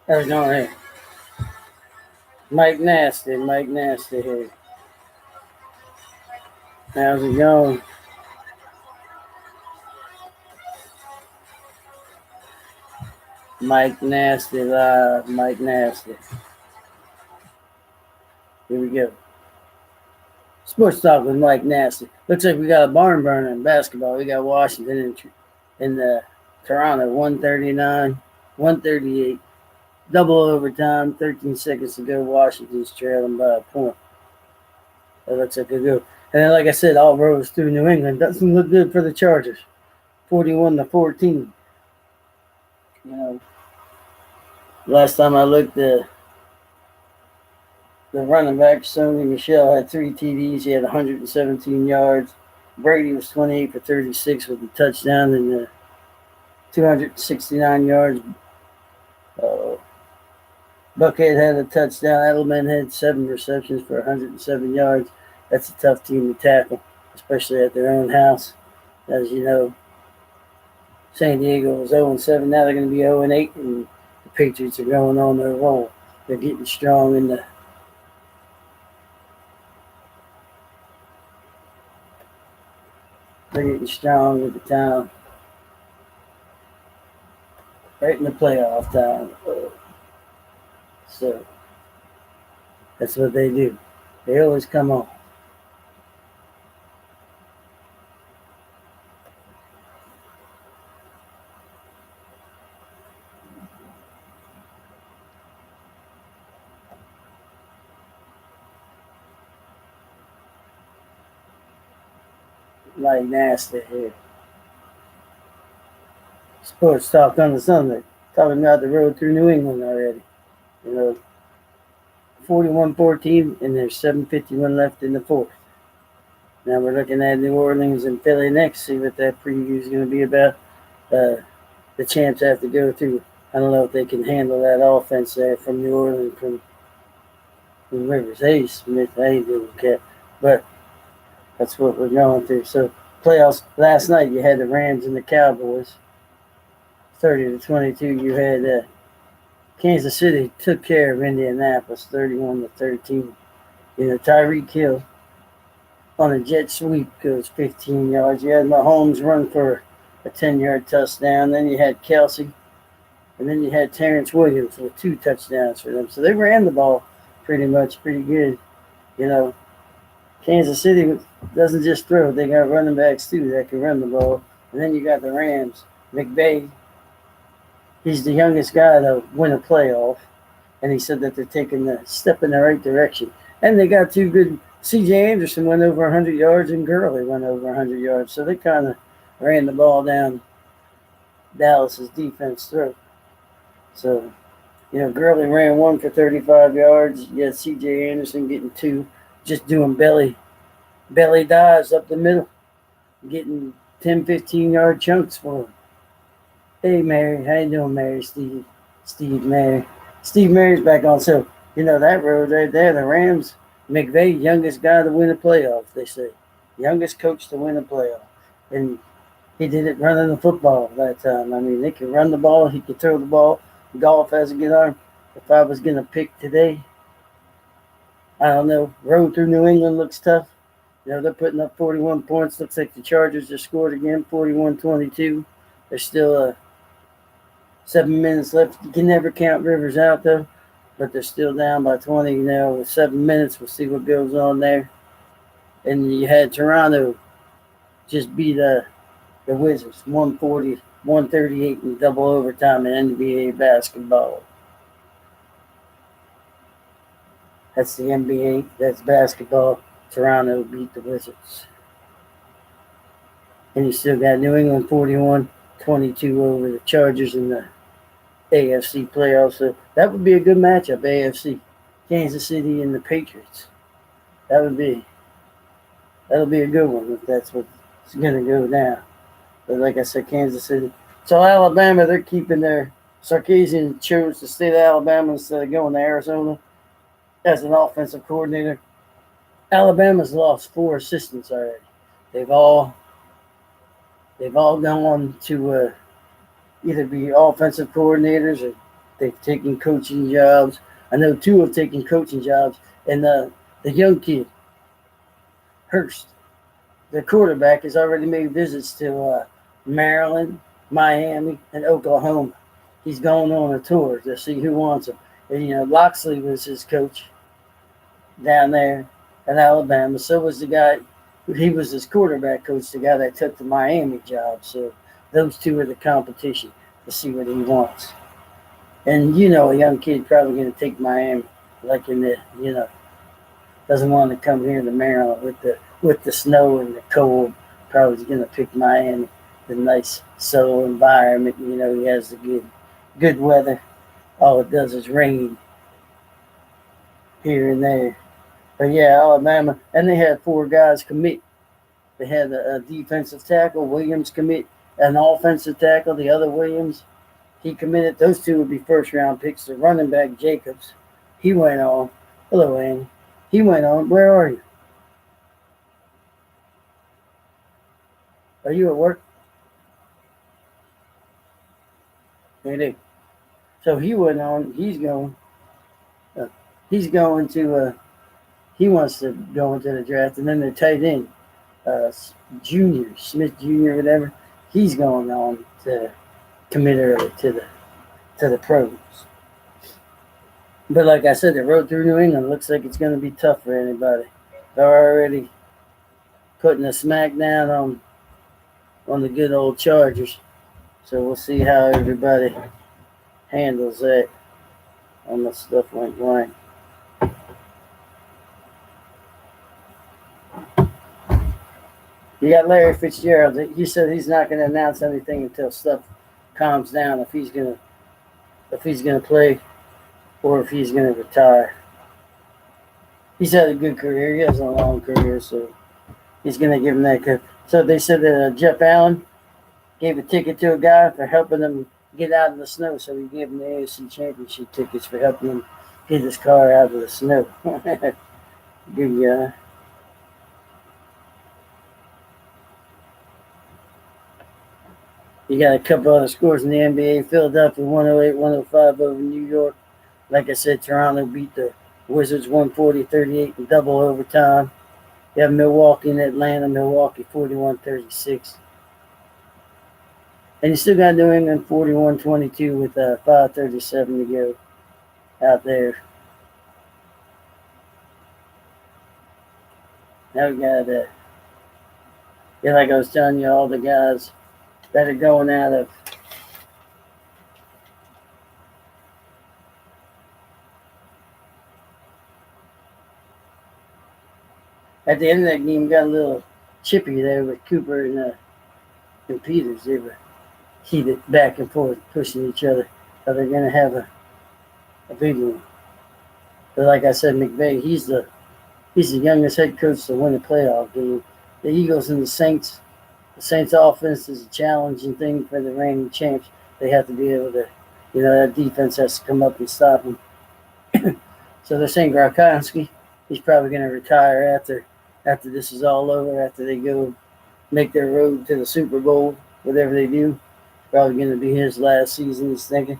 How's it going here? Mike Nasty here. How's it going? Mike Nasty live. Mike Nasty. Here we go. Sports talk with Mike Nasty. Looks like we got a barn burner in basketball. We got Washington in Toronto, 139, 138. Double overtime, 13 seconds to go. Washington's trailing by a point. That looks like a go. And then, like I said, all roads through New England. Doesn't look good for the Chargers. 41-14. You know, last time I looked, the running back, Sony Michel, had 3 TDs. He had 117 yards. Brady was 28 for 36 with a touchdown and 269 yards. Buckhead had a touchdown. Edelman had 7 receptions for 107 yards. That's a tough team to tackle, especially at their own house. As you know, San Diego was 0-7. Now they're going to be 0-8, and the Patriots are going on their roll. They're getting strong in the They're getting strong with the town. Right in the playoff time. So that's what they do. They always come on. Like Nasty here. Sports talk on the Sunday. Talking about the road through New England already. 41-14, and there's 7:51 left in the fourth. Now we're looking at New Orleans and Philly next. See what that preview is going to be about. The champs have to go through. I don't know if they can handle that offense there from New Orleans, from Rivers. Hey, Smith, hey, little cat. But that's what we're going through. So playoffs last night, you had the Rams and the Cowboys, 30-22. You had Kansas City took care of Indianapolis, 31-13. Tyreek Hill on a jet sweep goes 15 yards. You had Mahomes run for a 10-yard touchdown. Then you had Kelsey, and then you had Terrence Williams with 2 touchdowns for them. So they ran the ball pretty good. Kansas City doesn't just throw. They got running backs, too, that can run the ball. And then you got the Rams. McVay, he's the youngest guy to win a playoff. And he said that they're taking a step in the right direction. And they got 2 good. C.J. Anderson went over 100 yards, and Gurley went over 100 yards. So they kind of ran the ball down Dallas's defense through. So, Gurley ran 1 for 35 yards. You had C.J. Anderson getting 2, just doing belly dives up the middle, getting 10, 15-yard chunks for him. Hey, Mary. How you doing, Mary? Steve Mary. Steve Mary's back on. So, that road right there, the Rams, McVay, youngest guy to win a playoff, they say. Youngest coach to win a playoff. And he did it running the football that time. I mean, they can run the ball. He can throw the ball. Golf has a good arm. If I was going to pick today, I don't know. Road through New England looks tough. They're putting up 41 points. Looks like the Chargers just scored again, 41-22. There's still 7 minutes left. You can never count Rivers out, though. But they're still down by 20 with 7 minutes. We'll see what goes on there. And you had Toronto just beat the Wizards, 140-138 in double overtime in NBA basketball. That's the NBA. That's basketball. Toronto beat the Wizards. And you still got New England 41-22 over the Chargers in the AFC playoffs. So that would be a good matchup, AFC. Kansas City and the Patriots. That'll be a good one if that's what's going to go down. But like I said, Kansas City. So Alabama, they're keeping their Sarkisian chose to stay to Alabama instead of going to Arizona as an offensive coordinator. Alabama's lost 4 assistants already. They've all gone to either be offensive coordinators or They've taken coaching jobs. I know two have taken coaching jobs. And the young kid, Hurst, the quarterback, has already made visits to Maryland, Miami, and Oklahoma. He's going on a tour to see who wants him. And, Loxley was his coach down there in Alabama. So was the guy, he was his quarterback coach, the guy that took the Miami job. So those two are the competition to see what he wants. And a young kid probably going to take Miami, like in the, doesn't want to come here to Maryland with the snow and the cold. Probably going to pick Miami, the nice subtle environment. He has the good weather. All it does is rain here and there. But yeah, Alabama, and they had four guys commit. They had a defensive tackle, Williams commit, an offensive tackle, the other Williams. He committed. Those two would be first round picks. The running back, Jacobs, he went on. Hello, Andy. He went on. Where are you? Are you at work? Andy. So he went on. He's going. He's going to. He wants to go into the draft, and then the tight end, Junior Smith Jr. whatever. He's going on to commit early to the pros. But like I said, the road through New England looks like it's going to be tough for anybody. They're already putting a smack down on the good old Chargers. So we'll see how everybody handles that. All my stuff went blank. You got Larry Fitzgerald. He said he's not going to announce anything until stuff calms down. If he's going to play, or if he's going to retire. He's had a good career. He has a long career, so he's going to give him that. So they said that Jeff Allen gave a ticket to a guy for helping him get out of the snow. So he gave him the AFC Championship tickets for helping him get his car out of the snow. Good guy. You got a couple other scores in the NBA. Philadelphia 108-105 over New York. Like I said, Toronto beat the Wizards 140-38 in double overtime. You have Milwaukee and Atlanta. Milwaukee 41-36. And you still got New England 41-22 with 5:37 to go out there. Now we got, like I was telling you, all the guys that are going out of at the end of that game, got a little chippy there with Cooper and Peters. They were heated back and forth, pushing each other. So they're going to have a big one. But like I said, McVay, he's the youngest head coach to win a playoff game. The Eagles and the Saints offense is a challenging thing for the reigning champs. They have to be able to, that defense has to come up and stop them. So they're saying Gronkowski, he's probably going to retire after this is all over, after they go make their road to the Super Bowl, whatever they do. Probably going to be his last season, he's thinking.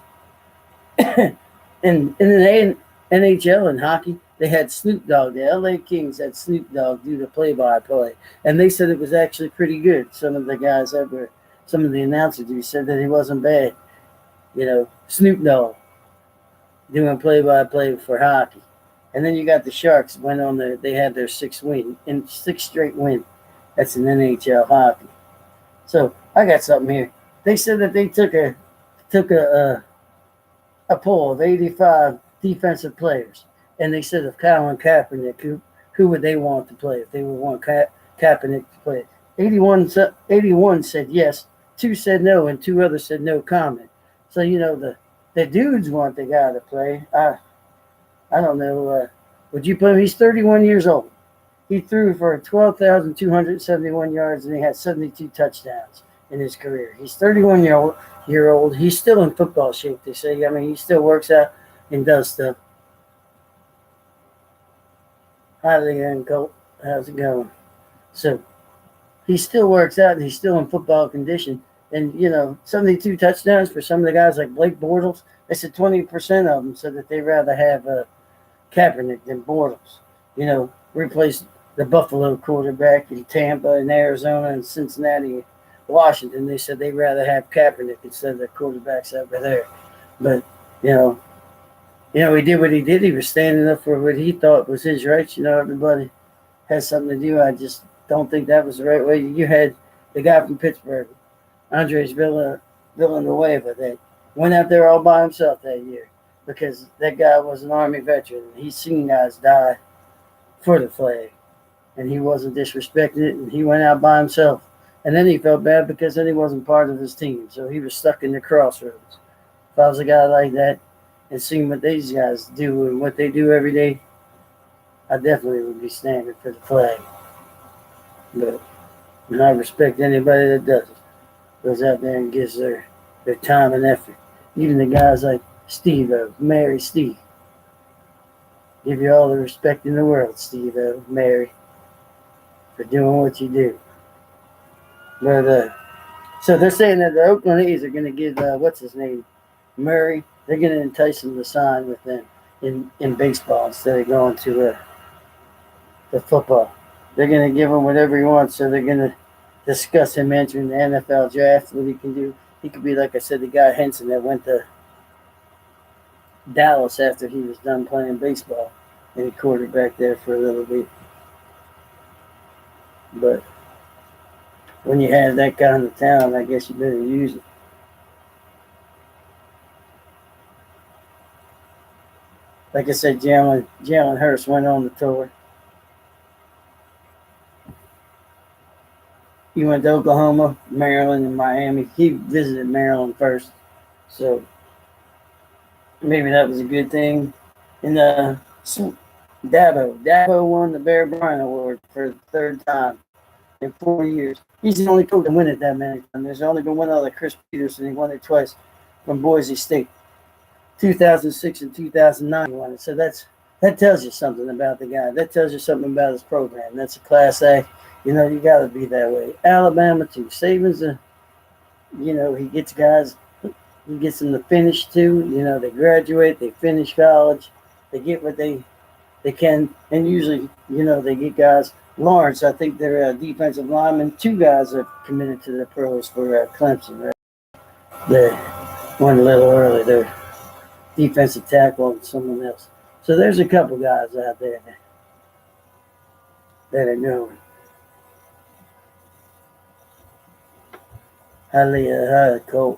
And in the NHL and hockey, they had Snoop Dogg. The LA Kings had Snoop Dogg do the play-by-play. And they said it was actually pretty good. Some of the announcers said that he wasn't bad. Snoop Dogg doing play-by-play for hockey. And then you got the Sharks they had their sixth straight win. That's in NHL hockey. So I got something here. They said that they took a poll of 85 defensive players, and they said of Colin Kaepernick, who would they want to play if they would want Kaepernick to play? 81 said yes, 2 said no, and 2 others said no comment. So the dudes want the guy to play. I don't know. Would you put him? He's 31 years old. He threw for 12,271 yards, and he had 72 touchdowns in his career. He's 31 year old. He's still in football shape, they say. I mean, he still works out and does stuff. How's it going, Colt? How's it going? So he still works out, and he's still in football condition. And 72 touchdowns for some of the guys like Blake Bortles. They said 20% of them said that they'd rather have Kaepernick than Bortles. Replaced the Buffalo quarterback in Tampa and Arizona and Cincinnati, Washington. They said they'd rather have Kaepernick instead of the quarterbacks over there. But you know, he did what he did. He was standing up for what he thought was his rights. Everybody has something to do. I just don't think that was the right way. You had the guy from Pittsburgh, Andres Villanueva, that went out there all by himself that year because that guy was an Army veteran. He's seen guys die for the flag, and he wasn't disrespecting it, and he went out by himself. And then he felt bad because then he wasn't part of his team, so he was stuck in the crossroads. If I was a guy like that and seeing what these guys do and what they do every day, I definitely would be standing for the flag. But I respect anybody that does it. Goes out there and gives their time and effort. Even the guys like Steve-O, Mary Steve. Give you all the respect in the world, Steve-O, Mary, for doing what you do. But so they're saying that the Oakland A's are going to give what's his name, Murray. They're going to entice him to sign with them in baseball instead of going to the football. They're going to give him whatever he wants. So they're going to discuss him entering the NFL draft. What he can do. He could be, like I said, the guy Henson that went to Dallas after he was done playing baseball, and he quarterbacked there for a little bit. But when you have that kind of talent, I guess you better use it. Like I said, Jalen Hurts went on the tour. He went to Oklahoma, Maryland, and Miami. He visited Maryland first, so maybe that was a good thing. And Dabo won the Bear Bryant Award for the third time in 4 years. He's the only coach to win it that many times. There's only been one other, Chris Peterson. He won it twice from Boise State. 2006 and 2009 he won it. So that tells you something about the guy. That tells you something about his program. That's a Class A. You got to be that way. Alabama too. Saban's he gets guys. He gets them to finish too. They graduate. They finish college. They get what they can. And usually, they get guys. Lawrence, I think they're defensive linemen. Two guys are committed to the pros for Clemson. Right? They went a little early. They're defensive tackle and someone else. So there's a couple guys out there that are going. Highly cold.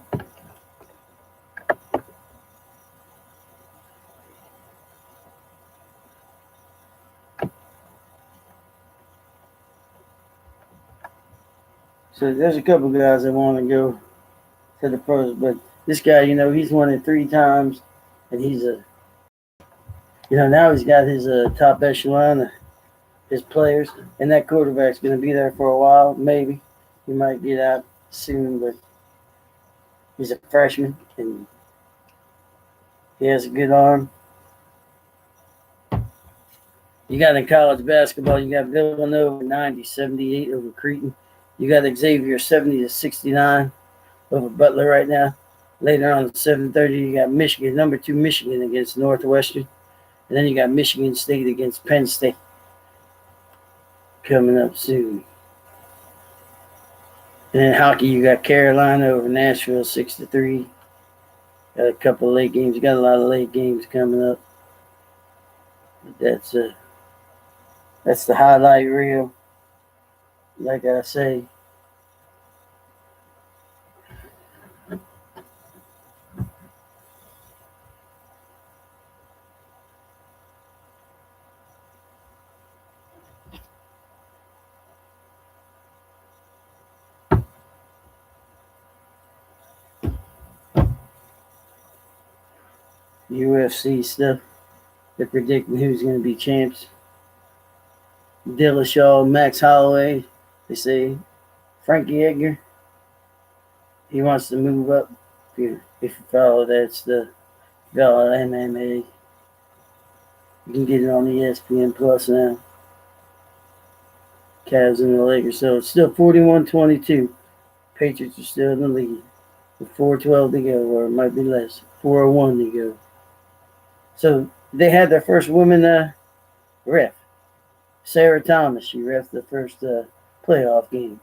So there's a couple guys that want to go to the pros, but this guy, he's won it 3 times, and he's now he's got his top echelon, his players, and that quarterback's going to be there for a while. Maybe he might get out soon, but he's a freshman, and he has a good arm. You got in college basketball, you got Villanova 90-78 over Creighton. You got Xavier 70-69 over Butler right now. Later on at 7:30, you got Michigan, number 2 Michigan against Northwestern. And then you got Michigan State against Penn State coming up soon. And in hockey, you got Carolina over Nashville 6-3. Got a couple of late games. You got a lot of late games coming up. But that's the highlight reel. Like I say. UFC stuff. They're predicting who's going to be champs. Dillashaw, Max Holloway. They say Frankie Edgar. He wants to move up. If you follow that stuff, follow MMA. You can get it on ESPN Plus now. Cavs and the Lakers. So it's still 41-22. Patriots are still in the lead with 4:12 to go, or it might be less. 4:01 to go. So they had their first woman ref, Sarah Thomas. She refed the first playoff game.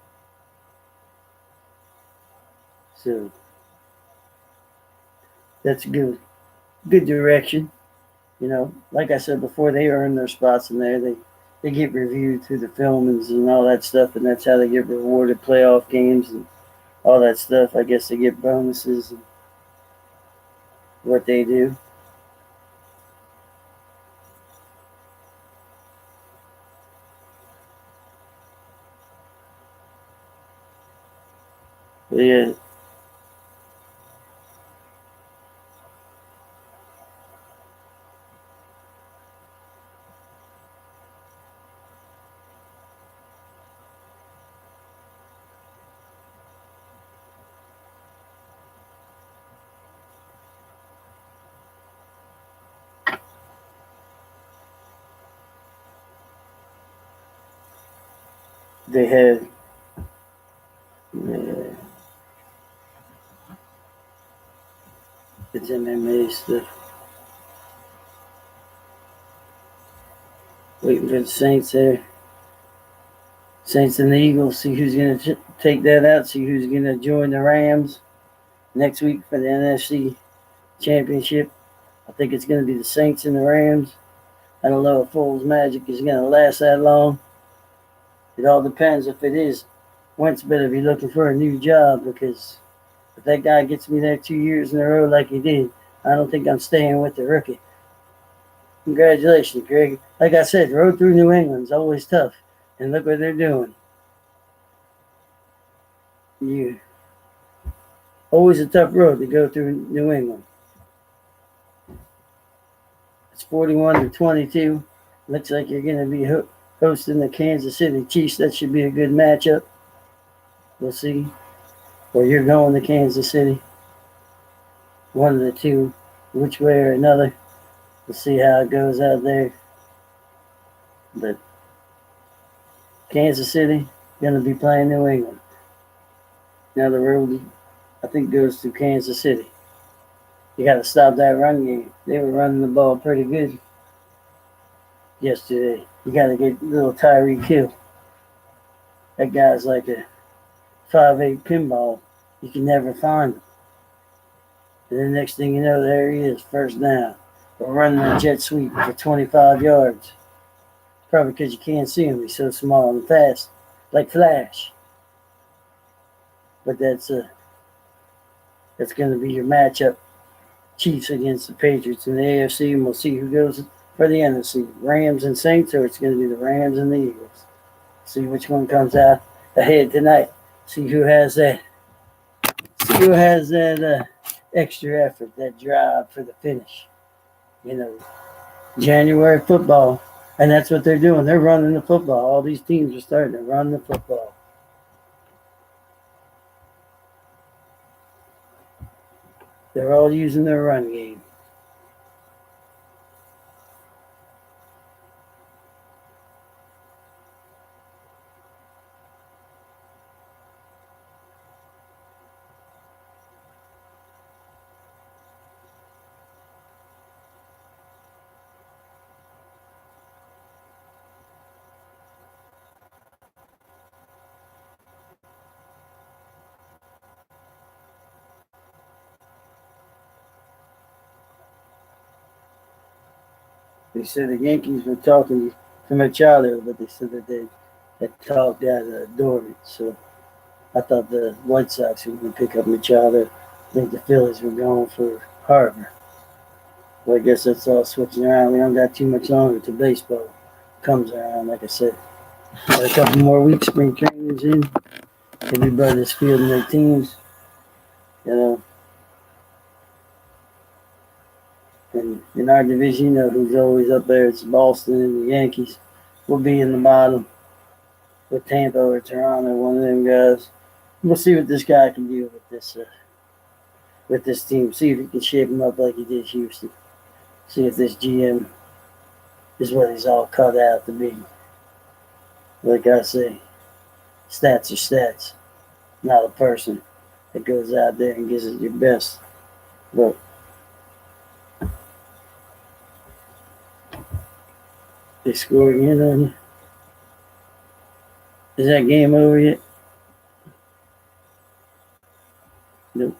So that's good direction. You know, like I said before, they earn their spots in there. They get reviewed through the filmings and all that stuff, and that's how they get rewarded playoff games and all that stuff. I guess they get bonuses and what they do. But yeah, they had uh, it's MMA stuff. Waiting for the Saints there. Saints and the Eagles. See who's going to take that out. See who's going to join the Rams next week for the NFC Championship. I think it's going to be the Saints and the Rams. I don't know if Foles' magic is going to last that long. It all depends. If it is, Wentz better be looking for a new job, because if that guy gets me there 2 years in a row like he did, I don't think I'm staying with the rookie. Congratulations, Greg. Like I said, the road through New England's always tough. And look what they're doing. You always a tough road to go through New England. It's 41-22. Looks like you're going to be hosting the Kansas City Chiefs. That should be a good matchup. We'll see. Or you're going to Kansas City. One of the two, which way or another. We'll see how it goes out there. But Kansas City going to be playing New England. Now the road, I think, goes through Kansas City. You got to stop that run game. They were running the ball pretty good yesterday. You got to get little Tyreek Hill. That guy's like a 5'8" pinball. You can never find him. And the next thing you know, there he is, first down. We're running a jet sweep for 25 yards. Probably because you can't see him. He's so small and fast, like Flash. But that's going to be your matchup. Chiefs against the Patriots in the AFC, and we'll see who goes for the NFC. Rams and Saints, or it's going to be the Rams and the Eagles. See which one comes out ahead tonight. See who has that. See who has that extra effort, that drive for the finish. You know, January football, and that's what they're doing. They're running the football. All these teams are starting to run the football. They're all using their run game. They said the Yankees were talking to Machado, but they said that they had talked out of Dorman. So I thought the White Sox were going to pick up Machado. I think the Phillies were going for Harper. Well, I guess that's all switching around. We don't got too much longer till baseball comes around, like I said. Got a couple more weeks, spring training's in. Everybody's fielding their teams, you know. And in our division, you know who's always up there. It's Boston and the Yankees. We'll be in the bottom with Tampa or Toronto, one of them guys. We'll see what this guy can do with this team. See if he can shape him up like he did Houston. See if this GM is what he's all cut out to be. Like I say, stats are stats. not a person that goes out there and gives it your best. But they score again on you. Is that game over yet? Nope.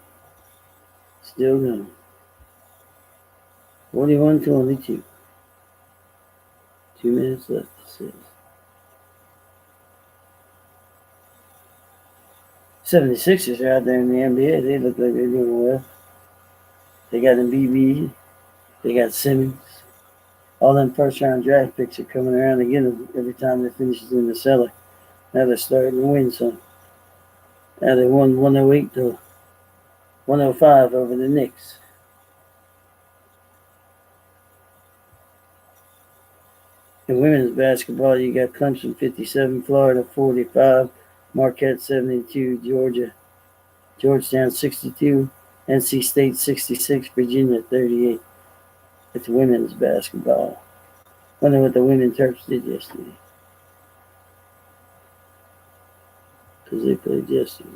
Still going. 41-22. 2 minutes left. It says. 76ers are out there in the NBA. They look like they're doing well. They got Embiid. They got Simmons. All them first-round draft picks are coming around again every time they finish in the cellar. Now they're starting to win some. Now they won 108 to 105 over the Knicks. In women's basketball, you got Clemson 57, Florida 45, Marquette 72, Georgetown 62, NC State 66, Virginia 38. It's women's basketball. Wonder what the women Terps did yesterday. Because they played yesterday.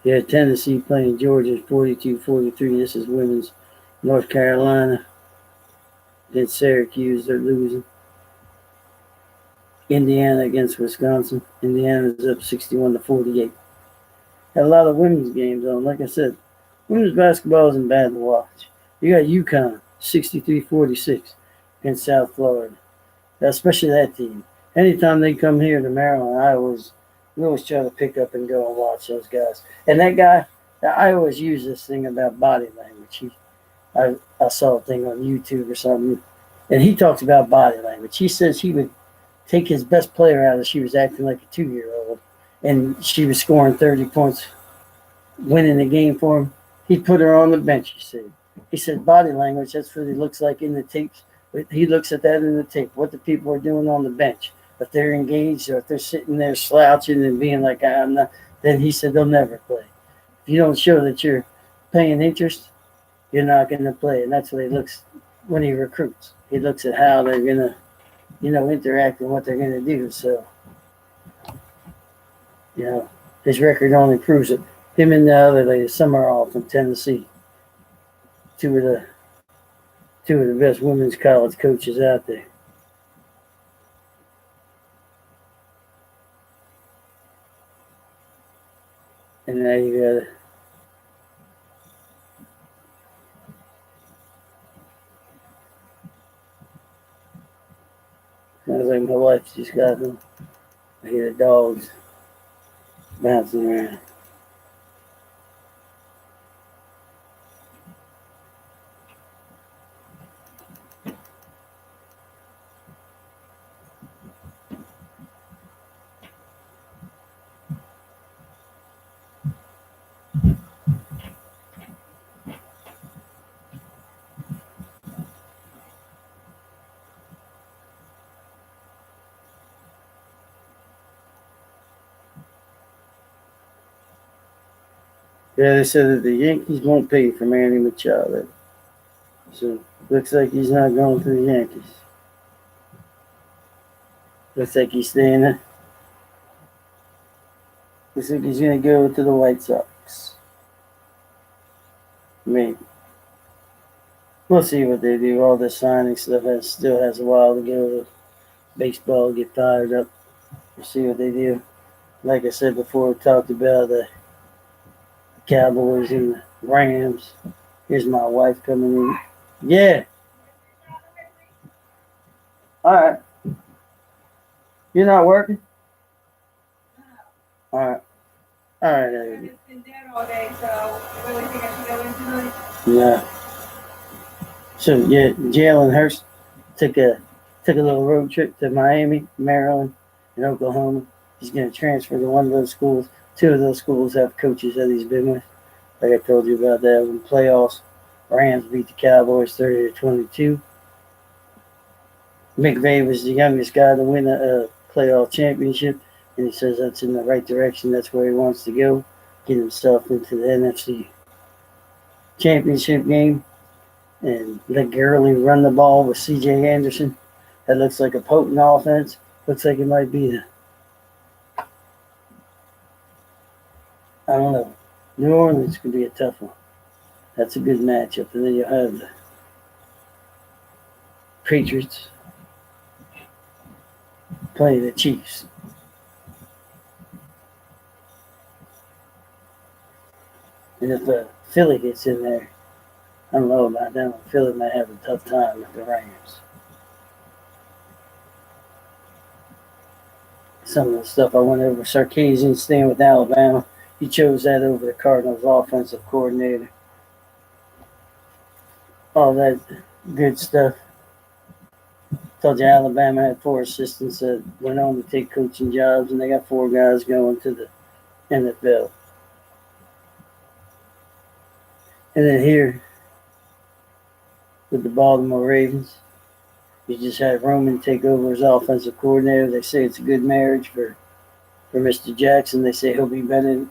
Yeah, Tennessee playing Georgia 42-43. This is women's. North Carolina against Syracuse. They're losing. Indiana against Wisconsin. Indiana's up 61-48. Had a lot of women's games on. Like I said, women's basketball isn't bad to watch. You got UConn 63-46 against South Florida. Especially that team. Anytime they come here to Maryland, we always try to pick up and go and watch those guys. And that guy, I always use this thing about body language. I saw a thing on YouTube or something, and he talks about body language. He says he would take his best player out if she was acting like a 2-year-old, and she was scoring 30 points, winning the game for him. He'd put her on the bench, He said body language, that's what he looks like in the tapes. He looks at that in the tape, what the people are doing on the bench. If they're engaged or if they're sitting there slouching and being like, I'm not, then he said they'll never play. If you don't show that you're paying interest, you're not going to play. And that's what he looks when he recruits. He looks at how they're going to, interact and what they're going to do. So, his record only proves it. Him and the other lady, Summerall from Tennessee, two of the best women's college coaches out there. And now you got it. Sounds like my wife just got them. I hear the dogs bouncing around. Yeah, they said that the Yankees won't pay for Manny Machado. So, looks like he's not going to the Yankees. Looks like he's staying there. Looks like he's going to go to the White Sox. Maybe. We'll see what they do. All this signing stuff still has a while to go. Baseball get fired up. We'll see what they do. Like I said before, we talked about the Cowboys and the Rams. Here's my wife coming in. Yeah. All right. You're not working? All right. All right. I've just been dead all day, so I really think I should go in tonight. Yeah. So yeah, Jalen Hurst took a little road trip to Miami, Maryland, and Oklahoma. He's going to transfer to one of those schools. Two of those schools have coaches that he's been with. Like I told you about that in playoffs. Rams beat the Cowboys 30-22. McVay was the youngest guy to win a playoff championship, and he says that's in the right direction. That's where he wants to go, get himself into the NFC championship game, and let Gurley run the ball with C.J. Anderson. That looks like a potent offense. Looks like it might be I don't know. New Orleans could be a tough one. That's a good matchup. And then you'll have the Patriots playing the Chiefs. And if Philly gets in there, I don't know about them. Philly might have a tough time with the Rams. Some of the stuff I went over, Sarkisian staying with Alabama. He chose that over the Cardinals' offensive coordinator. All that good stuff. Told you Alabama had 4 assistants that went on to take coaching jobs, and they got 4 guys going to the NFL. And then here with the Baltimore Ravens, you just had Roman take over as offensive coordinator. They say it's a good marriage for Mr. Jackson. They say he'll be better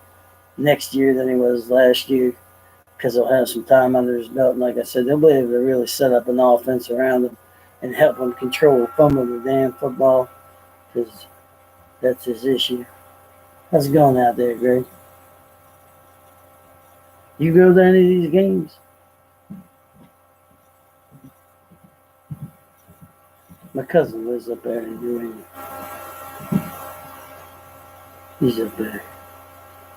next year than he was last year because he'll have some time under his belt. And like I said, they'll be able to really set up an offense around him and help him control fumble the damn football because that's his issue. How's it going out there, Greg? You go to any of these games? My cousin lives up there in New England. He's up there.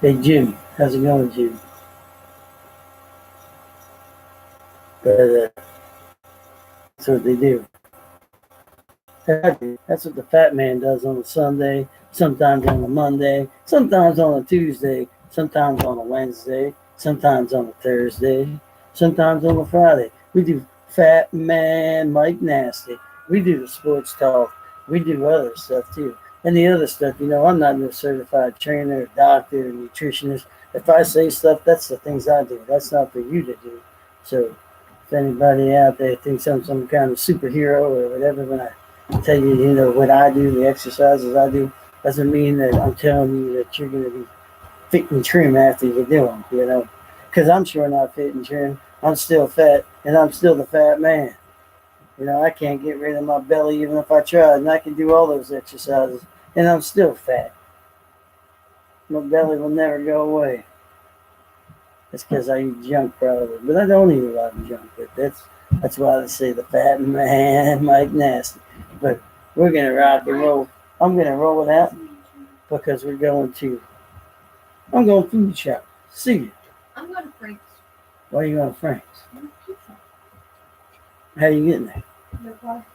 Hey, Jim. How's it going, Jim? But that's what they do. That's what the fat man does on a Sunday, sometimes on a Monday, sometimes on a Tuesday, sometimes on a Wednesday, sometimes on a Thursday, sometimes on a Friday. We do Fat Man Mike Nasty. We do the sports talk. We do other stuff too. And the other stuff, I'm not no certified trainer, doctor, or nutritionist. If I say stuff, that's the things I do. That's not for you to do. So if anybody out there thinks I'm some kind of superhero or whatever, when I tell you, what I do, the exercises I do, doesn't mean that I'm telling you that you're going to be fit and trim after you do them, because I'm sure not fit and trim. I'm still fat, and I'm still the fat man. I can't get rid of my belly even if I tried, and I can do all those exercises, and I'm still fat. My belly will never go away. That's because I eat junk probably, but I don't eat a lot of junk. But that's why they say the fat man Mike Nasty. But we're gonna rock and roll. I'm gonna roll it out because I'm going food shop. See you. I'm going to Frank's. Why are you going to Frank's? How you getting there? No car.